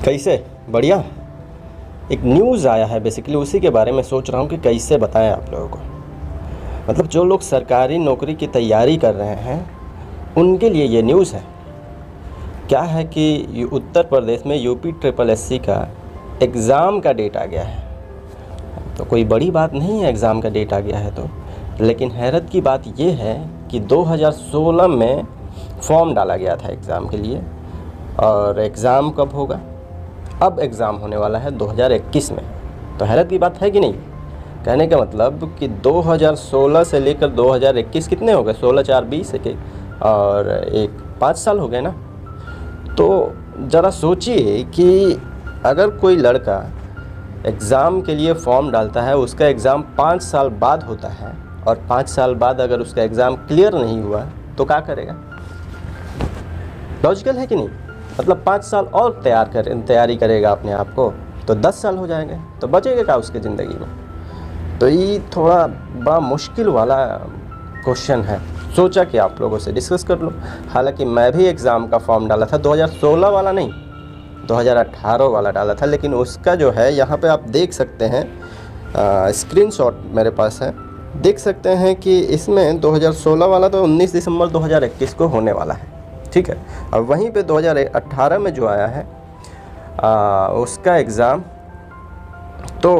कैसे? बढ़िया। एक न्यूज़ आया है, बेसिकली उसी के बारे में सोच रहा हूँ कि कैसे बताएं आप लोगों को। मतलब जो लोग सरकारी नौकरी की तैयारी कर रहे हैं उनके लिए ये न्यूज़ है। क्या है कि उत्तर प्रदेश में यूपी ट्रिपल एससी का एग्ज़ाम का डेट आ गया है। तो कोई बड़ी बात नहीं है एग्ज़ाम का डेट आ गया है तो, लेकिन हैरत की बात ये है कि 2016 में फॉर्म डाला गया था एग्ज़ाम के लिए, और एग्ज़ाम कब होगा? अब एग्ज़ाम होने वाला है 2021 में। तो हैरत की बात है कि नहीं? कहने का मतलब कि 2016 से लेकर 2021 कितने हो गए? 16 4 20 है कि, और 5 साल हो गए ना। तो ज़रा सोचिए कि अगर कोई लड़का एग्ज़ाम के लिए फॉर्म डालता है, उसका एग्ज़ाम 5 साल बाद होता है, और 5 साल बाद अगर उसका एग्ज़ाम क्लियर नहीं हुआ तो क्या करेगा? लॉजिकल है कि नहीं? मतलब 5 साल और तैयारी करेगा अपने आप को, तो 10 साल हो जाएंगे, तो बचेगा क्या उसकी ज़िंदगी में? तो ये थोड़ा बड़ा मुश्किल वाला क्वेश्चन है। सोचा कि आप लोगों से डिस्कस कर लूँ। हालांकि मैं भी एग्ज़ाम का फॉर्म डाला था, 2016 वाला नहीं, 2018 वाला डाला था। लेकिन उसका जो है यहाँ पे आप देख सकते हैं, स्क्रीनशॉट मेरे पास है, देख सकते हैं कि इसमें 2016 वाला तो 19 दिसंबर 2021 को होने वाला है, ठीक है। अब वहीं पे 2018 में जो आया है उसका एग्ज़ाम तो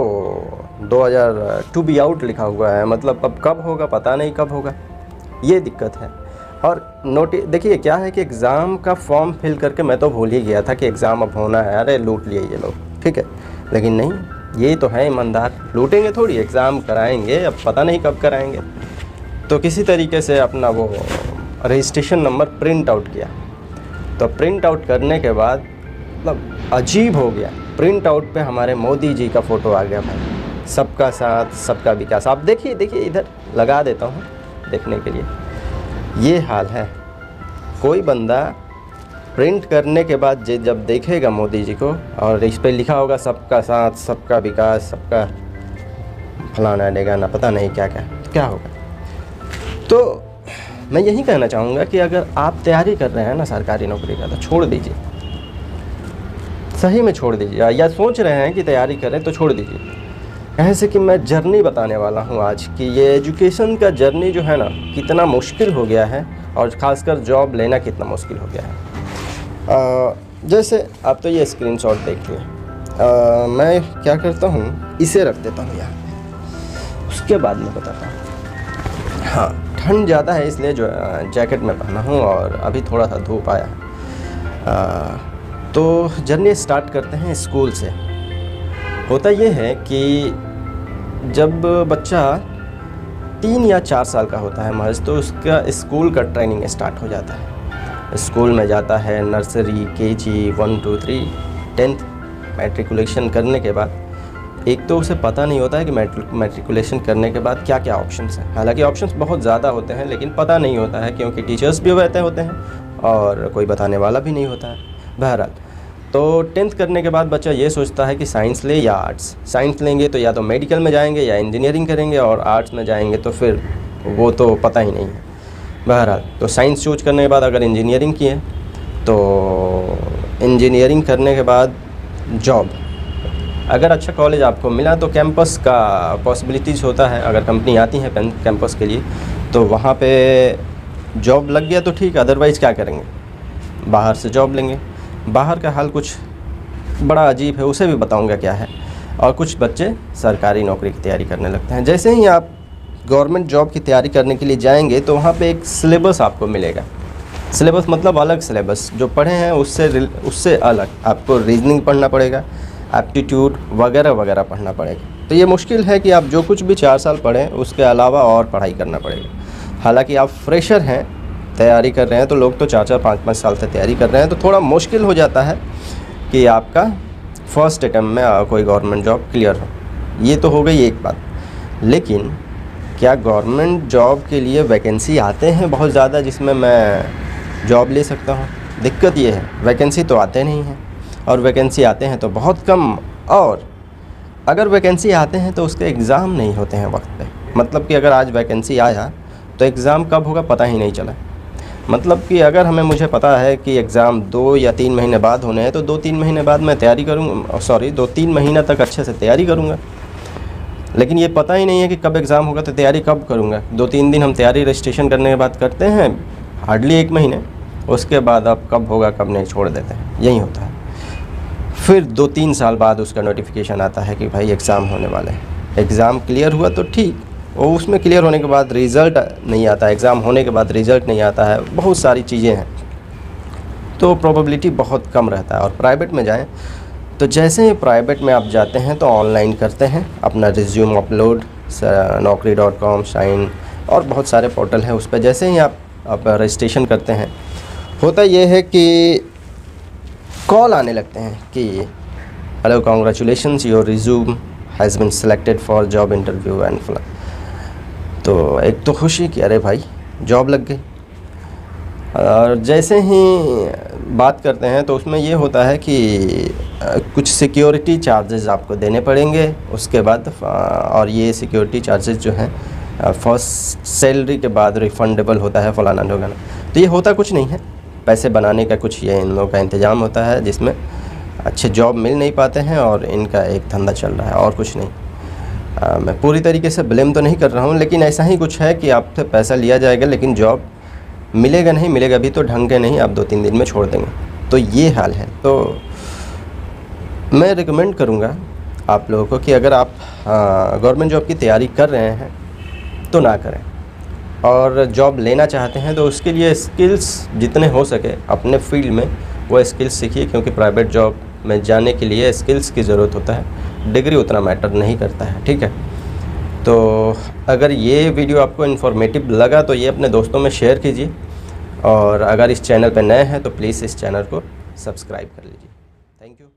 2000 टू बी आउट लिखा हुआ है। मतलब अब कब होगा पता नहीं कब होगा, ये दिक्कत है। और देखिए क्या है कि एग्ज़ाम का फॉर्म फिल करके मैं तो भूल ही गया था कि एग्ज़ाम अब होना है। अरे लूट लिए ये लोग, ठीक है। लेकिन नहीं, ये तो है ईमानदार, लूटेंगे थोड़ी, एग्ज़ाम कराएंगे, अब पता नहीं कब कराएंगे। तो किसी तरीके से अपना वो रजिस्ट्रेशन नंबर प्रिंट आउट किया। तो प्रिंट आउट करने के बाद मतलब अजीब हो गया, प्रिंट आउट पे हमारे मोदी जी का फ़ोटो आ गया भाई। सबका साथ सबका विकास। आप देखिए इधर लगा देता हूँ देखने के लिए। ये हाल है। कोई बंदा प्रिंट करने के बाद जब देखेगा मोदी जी को, और इस पर लिखा होगा सबका साथ सबका विकास, सबका फलाना डेगाना, पता नहीं क्या क्या, तो क्या होगा? तो मैं यही कहना चाहूँगा कि अगर आप तैयारी कर रहे हैं ना सरकारी नौकरी का, तो छोड़ दीजिए, सही में छोड़ दीजिए। या सोच रहे हैं कि तैयारी करें तो छोड़ दीजिए। ऐसे कि मैं जर्नी बताने वाला हूँ आज कि ये एजुकेशन का जर्नी जो है ना कितना मुश्किल हो गया है, और ख़ासकर जॉब लेना कितना मुश्किल हो गया है। जैसे आप तो ये स्क्रीनशॉट देखिए, मैं क्या करता हूँ, इसे रख देता हूँ यहाँ पे, उसके बाद मैं बताता हूँ। हाँ, ठंड ज़्यादा है इसलिए जो जैकेट में पहना हूँ, और अभी थोड़ा सा धूप आया है। तो जर्नी स्टार्ट करते हैं स्कूल से। होता ये है कि जब बच्चा 3 या 4 साल का होता है महज, तो उसका स्कूल का ट्रेनिंग स्टार्ट हो जाता है। स्कूल में जाता है, नर्सरी, केजी 1 2 3, 10th मैट्रिकुलेशन करने के बाद एक तो उसे पता नहीं होता है कि मैट्रिकुलेशन करने के बाद क्या क्या ऑप्शंस हैं। हालांकि ऑप्शंस बहुत ज़्यादा होते हैं, लेकिन पता नहीं होता है क्योंकि टीचर्स भी वैसे होते हैं और कोई बताने वाला भी नहीं होता है। बहरहाल, तो 10th करने के बाद बच्चा ये सोचता है कि साइंस ले या आर्ट्स। साइंस लेंगे तो या तो मेडिकल में जाएंगे या इंजीनियरिंग करेंगे, और आर्ट्स में जाएंगे तो फिर वो तो पता ही नहीं है। बहरहाल, तो साइंस चूज करने के बाद अगर इंजीनियरिंग किए तो इंजीनियरिंग करने के बाद जॉब, अगर अच्छा कॉलेज आपको मिला तो कैंपस का पॉसिबिलिटीज़ होता है। अगर कंपनी आती है कैंपस के लिए तो वहाँ पे जॉब लग गया तो ठीक, अदरवाइज़ क्या करेंगे, बाहर से जॉब लेंगे। बाहर का हाल कुछ बड़ा अजीब है, उसे भी बताऊंगा क्या है। और कुछ बच्चे सरकारी नौकरी की तैयारी करने लगते हैं। जैसे ही आप गवर्नमेंट जॉब की तैयारी करने के लिए जाएंगे तो वहाँ पे एक सिलेबस आपको मिलेगा। सिलेबस मतलब अलग सिलेबस, जो पढ़े हैं उससे अलग आपको रीजनिंग पढ़ना पड़ेगा, एप्टीट्यूड वगैरह वगैरह पढ़ना पड़ेगा। तो ये मुश्किल है कि आप जो कुछ भी 4 साल पढ़ें उसके अलावा और पढ़ाई करना पड़ेगा। हालांकि आप फ्रेशर हैं, तैयारी कर रहे हैं, तो लोग तो 4 5 साल से तैयारी कर रहे हैं, तो थोड़ा मुश्किल हो जाता है कि आपका फर्स्ट अटेम्प्ट में कोई गवर्नमेंट जॉब क्लियर हो। ये तो हो गई एक बात। लेकिन क्या गवर्नमेंट जॉब के लिए वैकेंसी आते हैं बहुत ज़्यादा जिसमें मैं जॉब ले सकता हूँ? दिक्कत ये है, वैकेंसी तो आते नहीं हैं, और वैकेंसी आते हैं तो बहुत कम, और अगर वैकेंसी आते हैं तो उसके एग्ज़ाम नहीं होते हैं वक्त पे। मतलब कि अगर आज वैकेंसी आया तो एग्ज़ाम कब होगा पता ही नहीं चला। मतलब कि अगर मुझे पता है कि एग्ज़ाम 2 या 3 महीने बाद होने हैं तो 2-3 महीने बाद मैं तैयारी करूँगा, 2-3 महीना तक अच्छे से तैयारी करूँगा। लेकिन ये पता ही नहीं है कि कब एग्ज़ाम होगा तो तैयारी कब करूँगा। 2-3 दिन हम तैयारी रजिस्ट्रेशन करने के बाद करते हैं, हार्डली 1 महीने, उसके बाद अब कब होगा कब नहीं छोड़ देते हैं, यही होता है। फिर 2-3 साल बाद उसका नोटिफिकेशन आता है कि भाई एग्ज़ाम होने वाले हैं। एग्ज़ाम क्लियर हुआ तो ठीक, और उसमें क्लियर होने के बाद रिज़ल्ट नहीं आता, एग्ज़ाम होने के बाद रिज़ल्ट नहीं आता है, बहुत सारी चीज़ें हैं, तो प्रोबेबिलिटी बहुत कम रहता है। और प्राइवेट में जाएं तो जैसे ही प्राइवेट में आप जाते हैं तो ऑनलाइन करते हैं अपना रिज्यूम अपलोड, naukri.com, शाइन और बहुत सारे पोर्टल हैं, उस पर जैसे ही आप रजिस्ट्रेशन करते हैं, होता ये है कि कॉल आने लगते हैं कि hello congratulations, your resume has been selected for job interview and फला। तो एक तो खुशी कि अरे भाई जॉब लग गई। और जैसे ही बात करते हैं तो उसमें ये होता है कि कुछ सिक्योरिटी चार्जेस आपको देने पड़ेंगे उसके बाद, और ये सिक्योरिटी चार्जेस जो हैं फर्स्ट सैलरी के बाद रिफंडेबल होता है, फलाना ढोगाना। तो ये होता कुछ नहीं है, पैसे बनाने का कुछ ये इन लोगों का इंतज़ाम होता है, जिसमें अच्छे जॉब मिल नहीं पाते हैं और इनका एक धंधा चल रहा है, और कुछ नहीं। मैं पूरी तरीके से ब्लेम तो नहीं कर रहा हूँ, लेकिन ऐसा ही कुछ है कि आपसे पैसा लिया जाएगा लेकिन जॉब मिलेगा नहीं, मिलेगा भी तो ढंग के नहीं, आप 2-3 दिन में छोड़ देंगे, तो ये हाल है। तो मैं रिकमेंड करूँगा आप लोगों को कि अगर आप गवर्नमेंट जॉब की तैयारी कर रहे हैं तो ना करें, और जॉब लेना चाहते हैं तो उसके लिए स्किल्स जितने हो सके अपने फील्ड में वो स्किल्स सीखिए, क्योंकि प्राइवेट जॉब में जाने के लिए स्किल्स की ज़रूरत होता है, डिग्री उतना मैटर नहीं करता है, ठीक है। तो अगर ये वीडियो आपको इन्फॉर्मेटिव लगा तो ये अपने दोस्तों में शेयर कीजिए, और अगर इस चैनल पर नए हैं तो प्लीज़ इस चैनल को सब्सक्राइब कर लीजिए। Thank you.